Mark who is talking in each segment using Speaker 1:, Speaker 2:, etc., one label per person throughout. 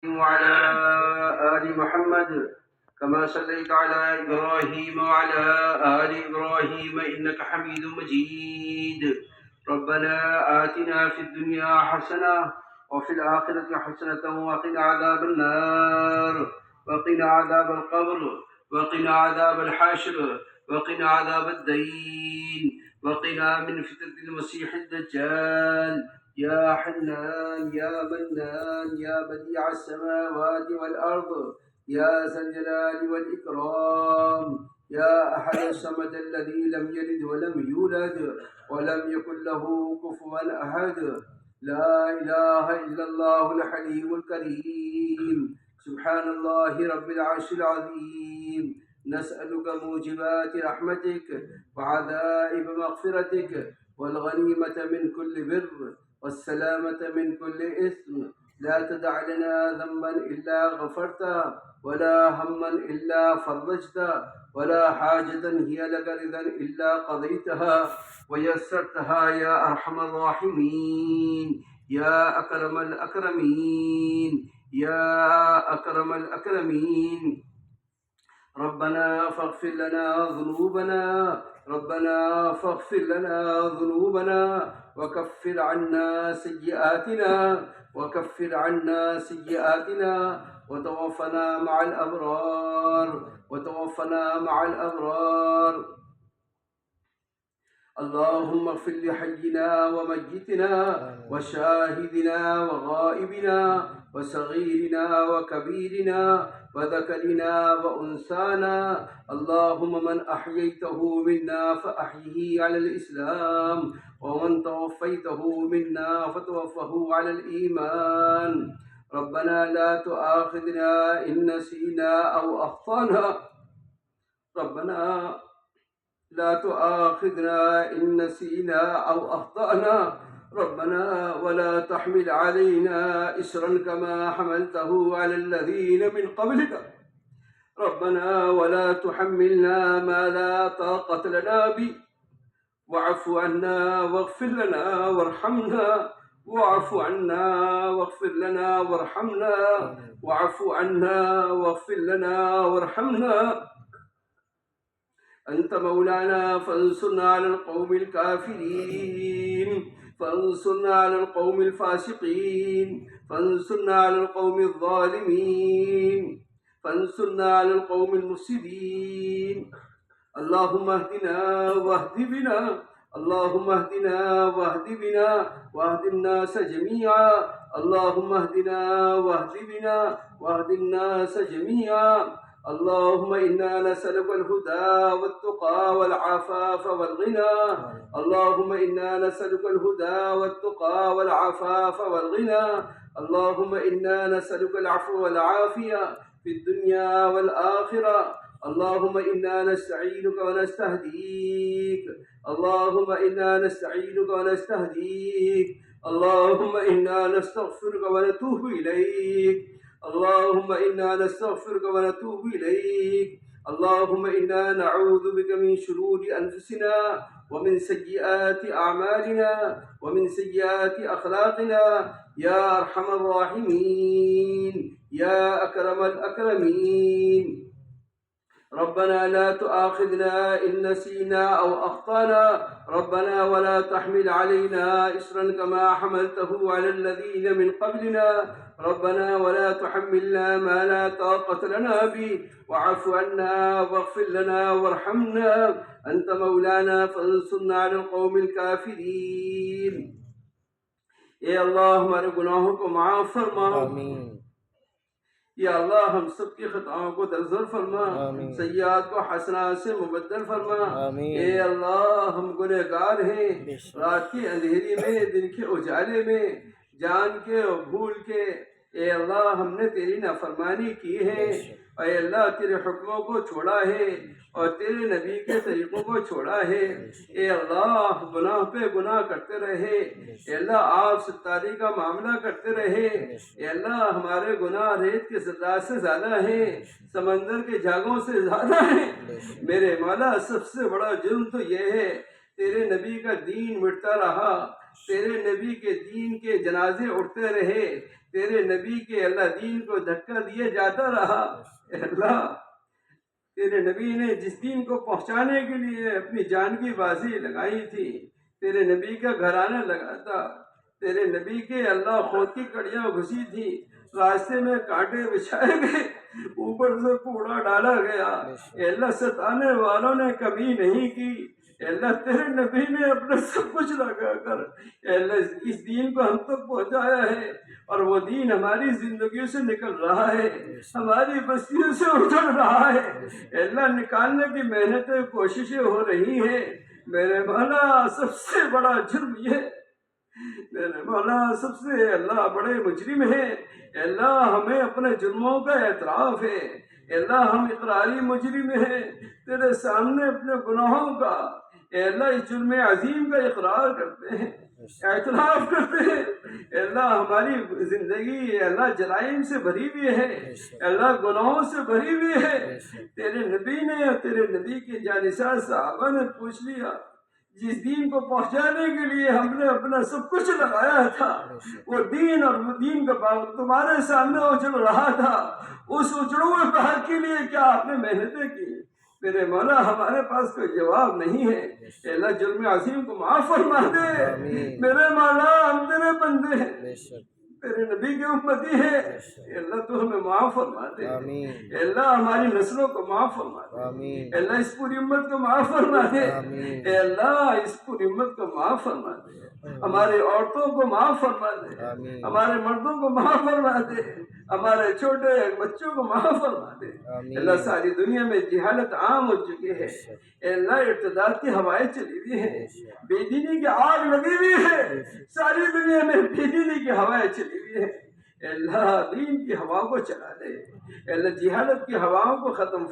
Speaker 1: وعلى آل محمد كما صليت على إبراهيم وعلى آل إبراهيم إنك حميد مجيد. ربنا آتنا في الدنيا حسنة وفي الآخرة حسنة وقنا عذاب النار وقنا عذاب القبر وقنا عذاب الحشر وقنا عذاب الدين وقنا من فتنة المسيح الدجال. يا حنان يا منان يا بديع السماوات والأرض يا ذا الجلال والإكرام يا أحد الصمد الذي لم يلد ولم يولد ولم يكن له كفوا أحد. لا إله إلا الله الحليم الكريم. سبحان الله رب العرش العظيم. نسألك موجبات رحمتك وعذائب مغفرتك والغنيمة من كل بر والسلامة من كل إثم. لا تدع لنا ذنبا إلا غفرته ولا هما إلا فرجته ولا حاجة هي لك رضا إلا قضيتها ويسرتها يا أرحم الراحمين يا أكرم الأكرمين يا أكرم الأكرمين. ربنا فاغفر لنا ذنوبنا ربنا فاغفر لنا ذنوبنا وكفر عنا سيئاتنا وتوفنا مع الأبرار. اللهم اغفر لحينا وميتنا وشاهدنا وغائبنا وصغيرنا وكبيرنا وذكرنا وأنثانا. اللهم من أحييته منا فأحيه على الإسلام ومن توفيته منا فتوفه على الإيمان. ربنا لا تؤاخذنا إن نسينا أو أخطأنا ربنا ولا تحمل علينا إسرا كما حملته على الذين من قبلنا. ربنا ولا تحملنا ما لا طاقة لنا به. واعف عنا واغفر لنا وارحمنا أنت مولانا فانصرنا على القوم الكافرين، فانصرنا على القوم الفاسقين، فانصرنا على القوم الظالمين، فانصرنا على القوم المفسدين. اللهم اهدنا واهد بنا، اللهم اهدنا واهد بنا واهد الناس جميعا. اللهم اهدنا واهد بنا واهد الناس جميعا. اللهم إنا نسألك الهدى والتقى والعفاف والغنى. اللهم إنا نسألك الهدى والتقى والعفاف والغنى. اللهم إنا نسألك العفو والعافية في الدنيا والآخرة. اللهم إنا نستعينك ونستهديك. اللهم إنا نستعينك ونستهديك. اللهم إنا نستغفرك ونتوب إليك. اللهم إنا نستغفرك ونتوب إليك. اللهم إنا نعوذ بك من شرور أنفسنا ومن سيئات أعمالنا ومن سيئات أخلاقنا يا أرحم الراحمين يا أكرم الأكرمين. ربنا لا تؤاخذنا إن نسينا أو أخطأنا. ربنا ولا تحمل علينا إصرا كما حملته على الذين من قبلنا. ربنا ولا تحملنا ما لا طاقة لنا به. واعف عنا واغفر لنا وارحمنا. أنت مولانا فانصرنا على القوم الكافرين. اے اللہ ہمارے گناہوں کو معاف فرما.
Speaker 2: آمین.
Speaker 1: یا اللہ ہم سب کی خطاؤں کو درگزر فرما. سیئات کو حسنات سے مبدل فرما. اے اللہ ہم گنہگار ہیں. رات کی اندھیری میں دن کے اجالے میں جان کے اور بھول کے اے اللہ ہم نے تیری نافرمانی کی ہے. اے اللہ تیرے حکموں کو چھوڑا ہے اور تیرے نبی کے طریقوں کو چھوڑا ہے. اے اللہ گناہ پہ گناہ کرتے رہے. اے اللہ آپ ستاری کا معاملہ کرتے رہے. اے اللہ ہمارے گناہ ریت کے ذرات سے زیادہ ہیں، سمندر کے جھاگوں سے زیادہ ہیں. میرے مولا سب سے بڑا جرم تو یہ ہے تیرے نبی کا دین مٹتا رہا، تیرے نبی کے دین کے جنازے اٹھتے رہے، تیرے نبی کے اللہ دین کو دھکا دیے جاتا رہا۔ اے اللہ تیرے نبی نے جس دین کو پہنچانے کے لیے اپنی جان کی بازی لگائی تھی، تیرے نبی کا گھرانہ لگا تھا، تیرے نبی کے اللہ خود کی کڑیاں گھسی تھی، راستے میں کانٹے بچھائے گئے، اوپر سے کوڑا ڈالا گیا۔ اے اللہ ستانے والوں نے کمی نہیں کی، اے اللہ تیرے نبی نے اپنا سب کچھ لگا کر اے اللہ اس دین کو ہم تک پہنچایا ہے، اور وہ دین ہماری زندگیوں سے نکل رہا ہے، ہماری بستیوں سے اجڑ رہا ہے۔ اے اللہ نکالنے کی محنتیں کوششیں ہو رہی ہیں۔ میرے مولا سب سے بڑا جرم یہ، میرے مولا سب سے اللہ بڑے مجرم ہیں۔ اے اللہ ہمیں اپنے جرموں کا اعتراف ہے، اے اللہ ہم اقراری مجرم ہیں تیرے سامنے اپنے گناہوں کا، اے اللہ اس جرم عظیم کا اقرار کرتے ہیں، اعتراف کرتے ہیں۔ اے اللہ ہماری زندگی اے اللہ جرائم سے بھری ہوئی ہے، اے اللہ گناہوں سے بھری ہوئی ہے۔ تیرے نبی نے اور تیرے نبی کے جانشاہ صحابہ نے پوچھ لیا، جس دین کو پہنچانے کے لیے ہم نے اپنا سب کچھ لگایا تھا، وہ دین اور وہ دین کا باغ تمہارے سامنے اجڑ رہا تھا، اس اجڑے ہوئے باغ کے لیے کیا آپ نے محنتیں کی؟ میرے مولا ہمارے پاس کوئی جواب نہیں ہے۔ اے اللہ جرم عظیم کو معاف فرما دے، میرے مولا ہم تیرے بندے ہیں، تیرے نبی کے امتی ہے، اے اللہ تو ہمیں معاف فرما دے، اے اللہ ہماری نسلوں کو معاف فرما دے، اے اللہ اس پوری امت کو معاف فرما دے، اے اللہ اس پوری امت کو معاف فرما دے، ہماری عورتوں کو معاف فرما دے، ہمارے مردوں کو معاف فرما دے، ہمارے چھوٹے بچوں کو معاف فرما دے۔ اللہ ساری دنیا میں جہالت عام ہو چکی ہے، اے اللہ ارتداد کی ہوائیں چلی ہوئی ہیں، بے دینی کی آگ لگی ہوئی ہے، ساری دنیا میں بے دینی کی ہوائیں چلی ہوئی ہیں۔ اے اللہ دین کی ہوا کو چلا دے، اے اللہ جہالت کی ہواؤں کو ختم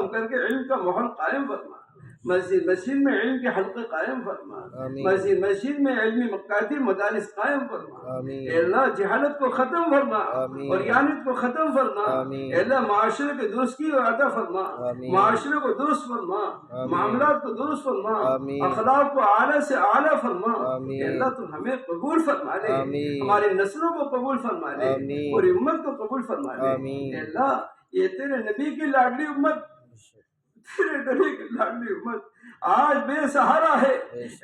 Speaker 1: کر کے علم کا ماحول قائم فرما، مسجد میں علم کے حلقے قائم فرما، مسجد میں علمی مکاتب مدارس قائم فرما، اے اللہ جہالت کو ختم فرما، اوریانیت کو ختم فرما، اے اللہ معاشرے کے درستی عطا فرما، معاشرے کو درست فرما، معاملات کو درست فرما، اخلاق کو اعلیٰ سے اعلیٰ فرما۔ اے اللہ تو ہمیں قبول فرما لے، ہماری نسلوں کو قبول فرما لے، پوری امت کو قبول فرما لے۔ اے اللہ یہ تیرے نبی کی لاڈلی امت، تیرے نبی کی لاڈلی امت آج بے سہارا ہے۔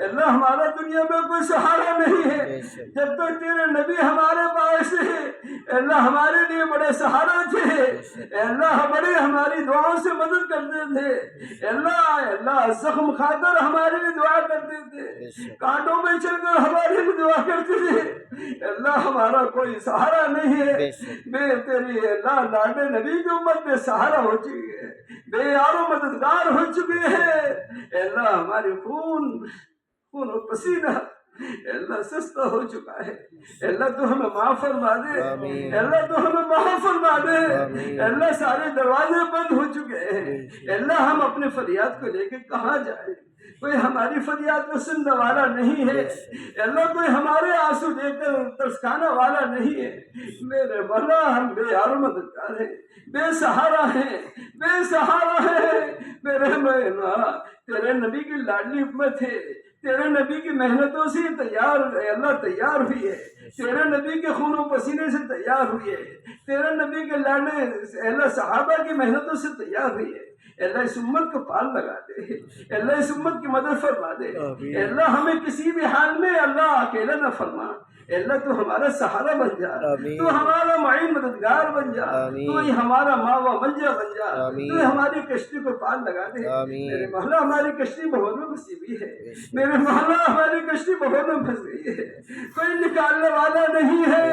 Speaker 1: اللہ ہمارا دنیا میں کوئی سہارا نہیں ہے، جب تک تیرے نبی ہمارے پاس ہے اللہ ہمارے لیے بڑے سہارا تھے، اللہ بڑے ہماری دعاؤں سے مدد کرتے تھے، اللہ زخم کھا کر ہمارے لیے دعا کرتے تھے، کانٹوں میں چل کر ہمارے لیے دعا کرتے تھے۔ اللہ ہمارا کوئی سہارا نہیں ہے، بے تیری اللہ لاڈلے نبی کی امت بے سہارا ہو چکی ہے، بے یار و مددگار ہو چکی ہے۔ اللہ ہماری خون و پسینہ اللہ سستا ہو چکا ہے، اللہ تو ہمیں معاف فرما دے، اللہ تو ہمیں معاف فرما دے، اللہ سارے دروازے بند ہو چکے ہیں، اللہ ہم اپنے فریاد کو لے کے کہاں جائیں؟ کوئی ہماری فریاد کو سننے والا نہیں ہے، اللہ کوئی ہمارے آنسو دیکھ کر ترسکھانے والا نہیں ہے۔ میرے مولا ہم بے یار و مددگار ہیں، بے سہارا ہیں، بے سہارا ہیں۔ میرے مولا تیرے نبی کی لاڈلی امت ہے، تیرے نبی کی محنتوں سے اللہ تیار ہوئی ہے، تیرے نبی کے خون و پسینے سے تیار ہوئی ہے، تیرے نبی کے لاڈلے اللہ صحابہ کی محنتوں سے تیار ہوئی ہے۔ اللہ اس امت کو پال لگا دے، اللہ اس امت کی مدد فرما دے، اللہ ہمیں کسی بھی حال میں اللہ اکیلا نہ فرما، اللہ تو ہمارا سہارا بن جا، تو ہمارا معین مددگار بن جا، تو ہی ہمارا ماوا منجا بن جا، تو ہماری کشتی کو پال لگا دے۔ میرے مولا ہماری کشتی بہت میں پھنسی ہوئی ہے، میرے مولا ہماری کشتی بہت میں پھنس گئی ہے، کوئی نکالنے والا نہیں ہے،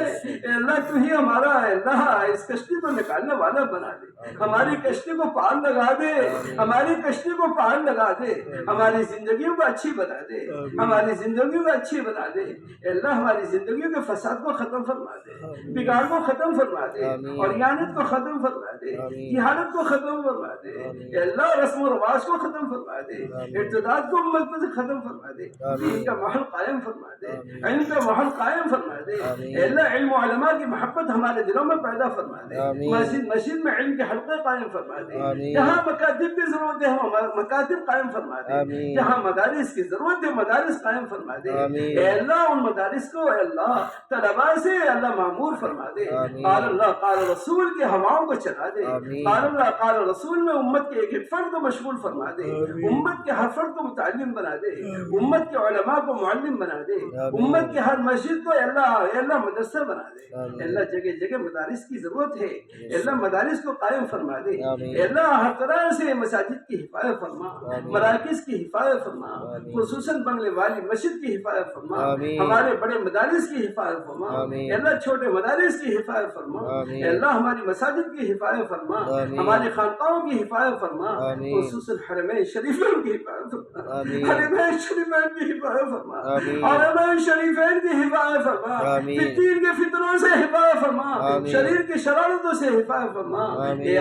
Speaker 1: اللہ تو ہی ہمارا اللہ اس کشتی کو نکالنے والا بنا دے، ہماری کشتی کو پال لگا دے، ہماری کشتی کو پال لگا دے، ہماری زندگیوں کو اچھی بنا دے، ہماری زندگیوں کو اچھی بنا دے، اللہ ہماری زندگیوں کے فساد کو ختم فرما دے، بگاڑ کو ختم فرما دے، اور یانت کو ختم فرما دے، جہالت کو ختم فرما دے، اے اللہ رسم و رواج کو ختم فرما دے، ارتداد کو امت میں سے ختم فرما دے، دین کا محل قائم فرما دے، علم کا محل قائم فرما دے، اے اللہ علم و علماء کی محبت ہمارے دلوں میں پیدا فرما دے، مسجد میں علم کے حلقے قائم فرما دے، جہاں مکاتب کی ضرورت ہے وہاں مکاتب قائم فرما دے، جہاں مدارس کی ضرورت ہے مدارس قائم فرما دے، اے اللہ ان مدارس کو اے اللہ طلباء سے اے اللہ معمور فرما دے، قال اللہ قال رسول کے ہواؤں کو چلا دے، قال اللہ قال رسول میں امت کے ایک فرد کو مشغول فرما دے، امت کے ہر فرد کو متعلم بنا دے، امت کے علماء کو معلم بنا دے، امت کے ہر مسجد کو اے اللہ مدرسہ بنا دے، اے اللہ جگہ جگہ مدارس کی ضرورت ہے، اے اللہ مدارس کو قائم فرما دے، اے اللہ ہر طرح سے مساجد کی حفاظت فرما، مراکز کی حفاظت فرما، خصوصاً بنگلے والی مسجد کی حفاظت فرما، ہمارے بڑے مدارس کی حفاظت فرما، اے اللہ چھوٹے مدارس کی حفاظت فرما، اے اللہ ہماری مساجد کی حفاظت فرما، ہماری خانقاہوں کی حفاظت فرما، خصوصاً حرمین شریفین کی حفاظت فرما، حرمین شریفین کی حفاظت فرما، حرمین شریفین کی حفاظت فرما، فتین کے فتنوں سے حفاظت فرما، شریر کی شرارتوں سے حفاظت فرما، اے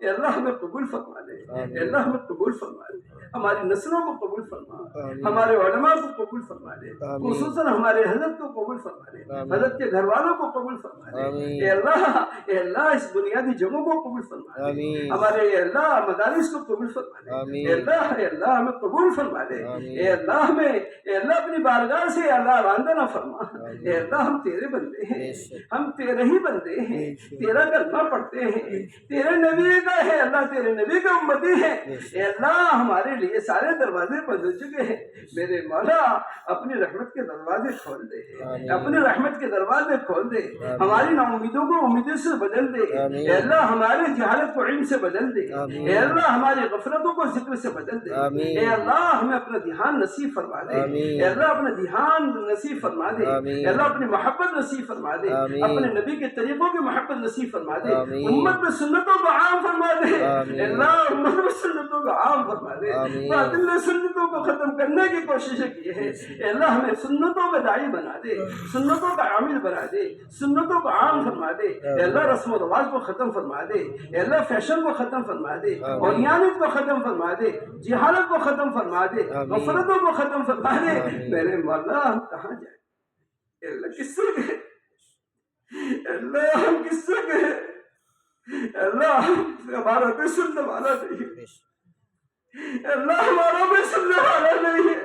Speaker 1: اللہ ہمیں قبول فرما لے، اے اللہ ہمیں قبول فرما لے، ہماری نسلوں کو قبول فرما، ہمارے علماء کو قبول فرما لے، خصوصاً ہمارے حضرت کو قبول فرما لے، حضرت کے گھر والوں کو قبول فرما لے، اے اللہ اس بنیادی جگہوں کو قبول فرما لے، ہمارے اے اللہ مدارس کو قبول فرما لے، اے اللہ ہمیں قبول فرما لے، اے اللہ اپنی بارگاہ سے اللہ راندہ نہ فرما، اے اللہ ہم تیرے بندے ہیں، ہم تیرے ہی بندے ہیں، تیرا کلمہ پڑھتے ہیں، تیرے نبی کا ہے اللہ، تیرے نبی کا امتی ہے، اے اللہ ہمارے لیے سارے دروازے بدل چکے ہیں، میرے مولا اپنی رحمت کے دروازے کھول دے، اپنی رحمت کے دروازے کھول دے، ہماری نا امیدوں کو امیدوں سے بدل دے، اے اللہ ہماری جہالت کو علم سے بدل دے، اے اللہ ہماری غفلتوں کو ذکر سے بدل دے، اے اللہ ہمیں اپنا دھیان نصیب فرما دے، اے اللہ اپنا دھیان نصیب فرما دے، اے اللہ اپنی محبت نصیب فرما دے، اپنے نبی کے طریقوں کی محبت نصیب فرما دے، امت میں سنتوں کو عام فرما دے، اے اللہ امت میں سنتوں کو عام فرما دے، باطل نے سنتوں کو ختم کرنے کی کوششیں کی ہے، اے اللہ ہمیں سنتوں کا داعی بنا دے، سنتوں کا عامل بنا دے، سنتوں کو عام فرما دے، اے اللہ رسم و رواج کو ختم فرما دے، اے اللہ فیشن کو ختم فرما دے، اوریانت کو ختم فرما دے، جہالت کو ختم فرما دے، غفلتوں کو ختم فرما دے، میرے مولا ہم کہاں جائیں، اے اللہ کس سے گئے، اے اللہ ہم کس سے گئے، اے اللہ ہمارا کوئی سننے والا نہیں ہے، اے اللہ ہمارا کوئی سننے والا نہیں ہے،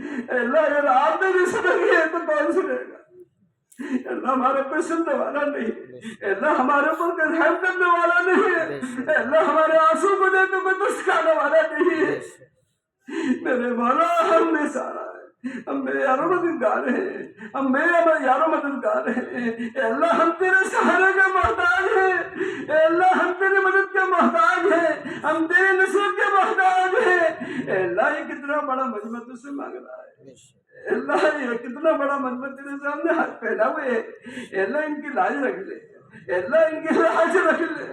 Speaker 1: اے اللہ اگر آپ نے بھی سنیں گے تو کون سنے گا، اے اللہ ہمارے کوئی سننے والا نہیں ہے، اے اللہ ہمارے اوپر کوئی رحم کرنے والا نہیں ہے، اے اللہ ہمارے آنسو کو دیکھ کے کوئی تسکانے والا نہیں ہے، میرے مولا ہم نے سارا ہے، ہم میرے یاروں مددگار ہیں، ہم میرے یاروں مددگار ہیں، اے اللہ ہم تیرے سہارے کے محتاج ہیں، اے اللہ ہم تیرے مدد کے محتاج ہیں، ہم تیرے نصرت کے محتاج ہیں، اے اللہ یہ کتنا بڑا مجمع تجھ سے مانگ رہا ہے، اے اللہ یہ کتنا بڑا مجمع تیرے سامنے ہاتھ پھیلا ہوئے ہے، اے اللہ ان کی لاج رکھ لے، اے اللہ ان کی لاج رکھ لے،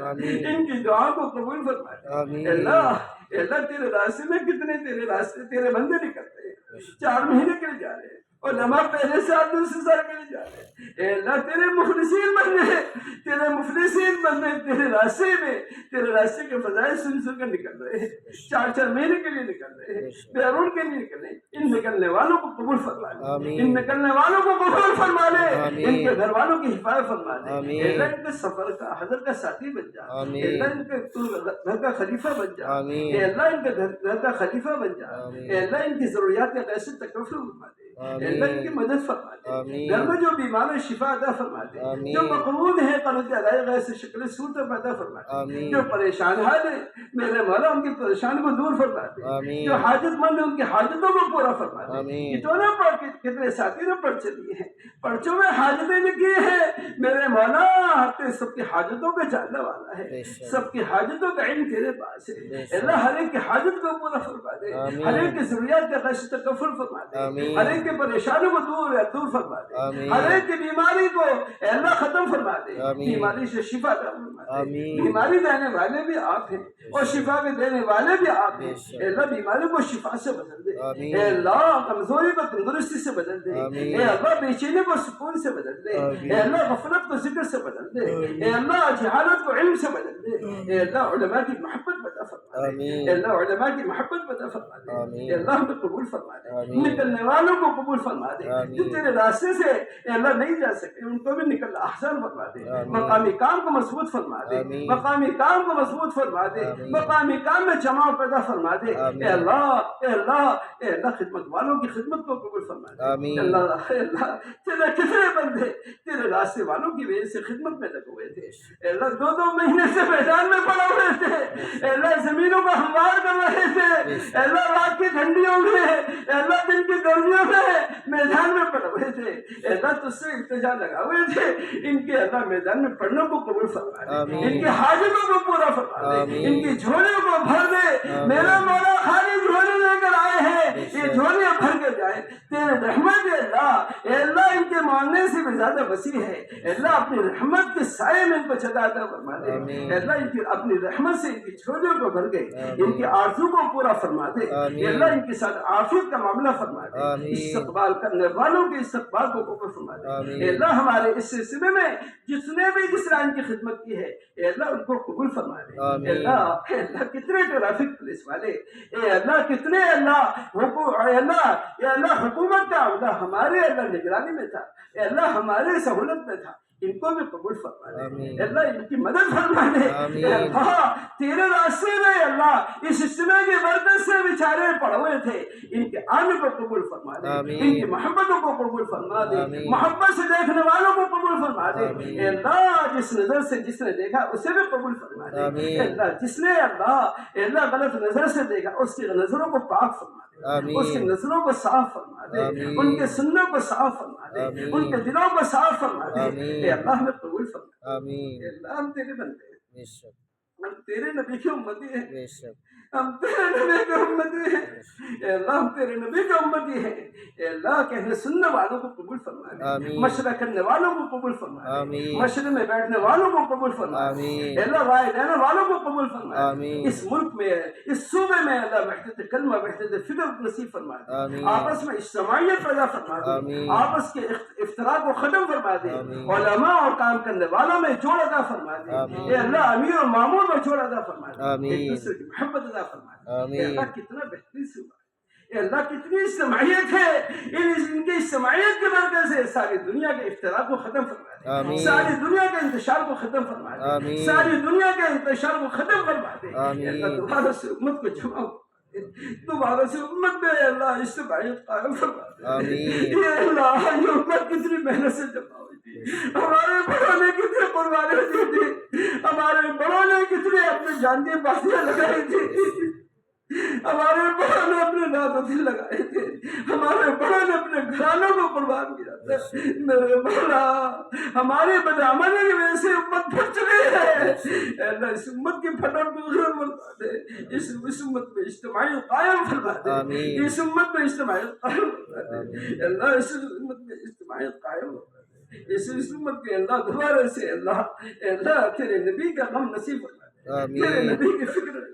Speaker 1: ان کی دعا کو قبول فرما، اے اللہ تیرے راستے میں کتنے تیرے راستے تیرے بندے نکلتے ہیں، 4 مہینے کے لیے جا رہے ہیں، اور نماز پہلے سے آپ دوسرے سال کے لیے جا رہے ہیں، اے اللہ تیرے مخلصین بندے، تیرے مفلسین بندے تیرے راستے میں تیرے راستے کے فضائل سن کر نکل رہے ہیں، 4 مہینے کے لیے نکل رہے ہیں، بیرون کے لیے نکل رہے ہیں، ان نکلنے والوں کو قبول فرما لے، ان نکلنے والوں کو قبول فرما لے، ان کے گھر والوں کی حفاظت فرما لے، اے اللہ ان کے سفر کا حضرت کا ساتھی بن جا، اے اللہ ان کے گھر کا خلیفہ بن جا، اے اللہ ان کے گھر کا خلیفہ بن جا، اے اللہ ان کی ضروریات کا کیسے تکفل فرما دے، اے اللہ ان کی مدد فرما دے، گھر میں جو بیمار شفا عطا فرما دے، جو مقروض ہیں قرض ادائی غیر سے شکل صورت پیدا فرما دے، جو پریشان حال ہیں میرے مولا ان کی پریشان کو دور فرما دے، جو حاجت مند ہیں ان کی حاجتوں کو پورا فرما دے، کتنے ساتھی نے پرچے دیے ہیں، پرچوں میں حاجتیں لکھی ہیں، میرے مولا سب کی حاجتوں کو جاننے والا ہے، سب کی حاجتوں کا علم تیرے پاس ہے، اللہ ہر ایک کی حاجت کو پورا فرما دے، ہر ایک کی ضروریات کا غیر تکفل فرما دے، ہر ایک کی پریشانیوں کو دور فرما دے، ہر ایک کی بیماری کو اے اللہ ختم فرما دے، بیماری سے شفا عطا فرما دے۔ بیماری دینے والے بھی آپ ہیں اور شفا بھی دینے والے بھی آپ ہیں، اے اللہ بیماری کو شفا سے بدل دے، اے اللہ کمزوری کو تندرستی سے بدل دے، اے اللہ بے چینی کو سکون سے بدل دے، اے اللہ غفلت کو ذکر سے بدل دے، اے اللہ جہالت کو علم سے بدل دے، اے اللہ علماء کی محبت عطا فرما دے، اے اللہ علماء کی محبت عطا فرما دے، اے اللہ ہمیں قبول فرما دے، نکلنے والوں کو قبول فرما دے، جو تیرے راستے سے اے اللہ نہیں جا سکے ان کو بھی نکلنا آسان فرما دے، مقامی کام کو مضبوط فرما دے، مقامی کام کو مضبوط فرما دے، مقامی کام میں جماع پیدا فرما دے، اے اللہ اے اللہ اے اللہ خدمت والوں کی خدمت کو قبول فرما دے، اے اللہ تیرے کتنے بندے تیرے راستے والوں کی وجہ سے خدمت میں لگے ہوئے تھے، اے اللہ 2 مہینے سے میدان میں پڑے ہوئے تھے، اے اللہ زمینوں کو ہموار کر رہے تھے، اے اللہ رات کی ٹھنڈیوں میں اے اللہ دن کی گرمیوں میں میدان میں پڑے ہوئے تھے، اے اللہ تجھ سے التجا لگا ہوئے تھے، ان کے اللہ میدان میں پڑھنے کو قبول فرما دے، ان کی حاجتوں کو پورا فرما دے، ان کی جھولیوں کو بھر دے، میرا مولا خالی جھولی لے کر آئے ہیں، یہ جھولیاں بھر کے جائیں، تیرے رحمت اے اللہ ان کے ماننے سے بھی زیادہ وسیع ہے، اے اللہ اپنی رحمت کے سائے میں ان کو چھتا عطا فرما دے، اے اللہ ان کی اپنی رحمت سے ان کی جھولیوں کو بھر گئے، ان کی آرزو کو پورا فرما دے، اے اللہ ان کے ساتھ عافیت کا معاملہ فرما دے، استقبال کرنے والوں کے استقبال کو قبول فرما دے، اے اللہ ہمارے اس سلسلے میں جتنے بھی جس طرح ان کی خدمت کی ہے اے اللہ ان کو قبول فرما دے، اے اللہ کتنے ٹریفک پولیس والے اے اللہ کتنے اے اللہ حکومت کا عہدہ ہمارے اللہ نگرانی میں تھا، اے اللہ ہمارے سہولت میں تھا، ان کو بھی قبول فرما دے، اے اللہ ان کی مدد فرما دے، اے اللہ تیرے راستے میں اے اللہ اس اجتماع کی برکت سے بیچارے پڑے ہوئے تھے، ان کے آنے کو قبول فرما دے، ان کی محبتوں کو قبول فرما دے، محبت سے دیکھنے والوں کو قبول فرما دے، اے اللہ جس نظر سے جس نے دیکھا اسے بھی قبول فرما دے، اے اللہ جس نے اے اللہ غلط نظر سے دیکھا اس کی نظروں کو پاک فرما دے، اس کی نظروں کو صاف فرما دے، ان کے سنوں کو صاف فرما دے، ان کے دلوں کو صاف فرما دے، اے اللہ ہمیں قبول فرما دے، اے اللہ ہم تیرے بندے ہیں، ہم تیرے نبی کی امتی ہیں، ہم تیرے نبی کے امتی ہیں، اے اللہ ہم تیرے نبی کے امتی ہیں، اے اللہ کہنے سننے والوں کو قبول فرما دے، مشورہ کرنے والوں کو قبول فرما دے، مشورے میں بیٹھنے والوں کو قبول فرما دے، اے اللہ رائے دینے والوں کو قبول فرما دے، اس ملک میں اس صوبے میں اللہ وحدت کلمہ وحدت فکر نصیب فرما دے، آپس میں اجتماعیت پیدا فرما دے، آپس کے افتراق کو ختم فرما دے، علماء اور کام کرنے والوں میں جوڑ عطا فرما دے، اے اللہ امیر اور مامور میں جوڑ عطا فرما دے، ایک دوسرے کی محبت عطا فرما دے، اے اللہ کتنا بہترین صوبہ ہے، اے اللہ کتنی اجتماعیت ہے، ان کی اجتماعیت کے برکت سے ساری دنیا کے افتراق کو ختم فرما دے، ساری دنیا کے انتشار کو ختم فرما دے، ساری دنیا کے انتشار کو ختم فرما دے، اے اللہ دوبارہ سے امت کو جمع دوبارہ سے امت میں اللہ اجتماعیت قائم فرما دے، اے اللہ یہ امت کتنی محنت سے جمع ہوئی تھی، ہمارے بڑوں نے کتنے قربانیاں دی تھی، ہمارے بڑوں نے کتنے اپنے جان کی بازیاں لگائی تھی، ہمارے بڑوں نے اپنے ناز و دل لگائے تھے، ہمارے بڑوں نے اپنے گھرانوں کو قربان کیا تھا، میرے مولا ہماری بدعملی کی وجہ سے امت پھٹ چکی ہے، اے اللہ اس امت کی پھٹن کو دور فرما دے، اس امت میں اجتماعی قائم فرما دے، اس امت میں اجتماعی قائم فرما دے، اے اللہ اس امت میں اجتماعی قائم فرما دے، اس امت کے اللہ دوبارہ سے اللہ تیرے نبی کا غم نصیب فرما دے، تیرے نبی کی فکر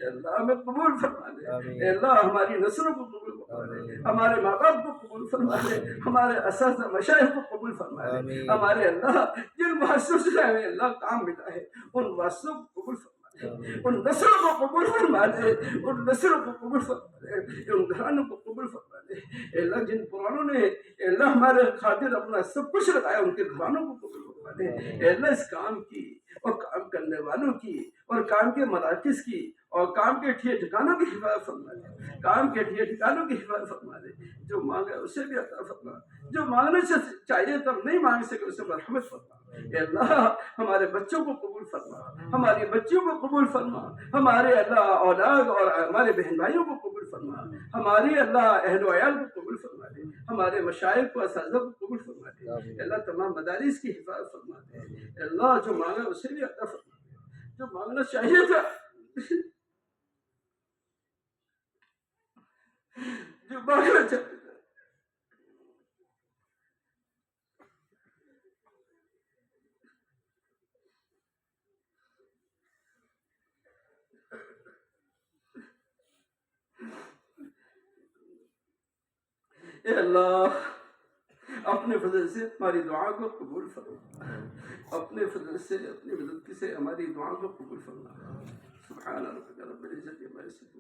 Speaker 1: اللہ ہمیں قبول فرما دے، اے اللہ ہماری نسلوں کو قبول فرما دے، ہمارے ماں باپ کو قبول فرما دے، ہمارے اساتذہ مشائخ کو قبول فرما دے، ہمارے اللہ جن واسطوں سے ہمیں اللہ کام ملا ہے ان واسطوں کو قبول فرما دے، ان نسلوں کو قبول فرما دے، ان نسلوں کو قبول فرما دے، ان گھرانوں کو قبول فرما دے، اے اللہ جن قرآنوں نے اے اللہ ہمارے خاطر اپنا سب کچھ لگایا ان کے گھرانوں کو قبول فرما دے، اے اللہ اس کام کی اور کام کرنے والوں کی اور کام کے مراکز کی اور کام کے ٹھکانوں کی حفاظت فرما دے، کام کے ٹھکانوں کی حفاظت فرما دے، جو مانگے اسے بھی عطا فرما، جو مانگنے سے چاہیے تب نہیں مانگ سکے اسے مرحمت فرما، اے اللہ ہمارے بچوں کو قبول فرما، ہماری بچیوں کو قبول فرما، ہمارے اللہ اولاد اور ہمارے بہن بھائیوں کو قبول فرما، ہماری اللہ اہل و عیال کو قبول فرما دے، ہمارے مشائخ کو اساتذہ کو قبول فرما دے، اے اللہ تمام مدارس کی حفاظت فرما دے، اے اللہ جو مانگا اسے بھی عطا فرما، جو مانگنا چاہیے تھا جو مانگنا چاہیے تھا اے اللہ اپنے فضل سے ہماری دعا کو قبول فرما، اپنے فضل سے اپنی مدد سے ہماری دعا کو قبول فرما۔ سبحان ربک رب العزت عما یصفون۔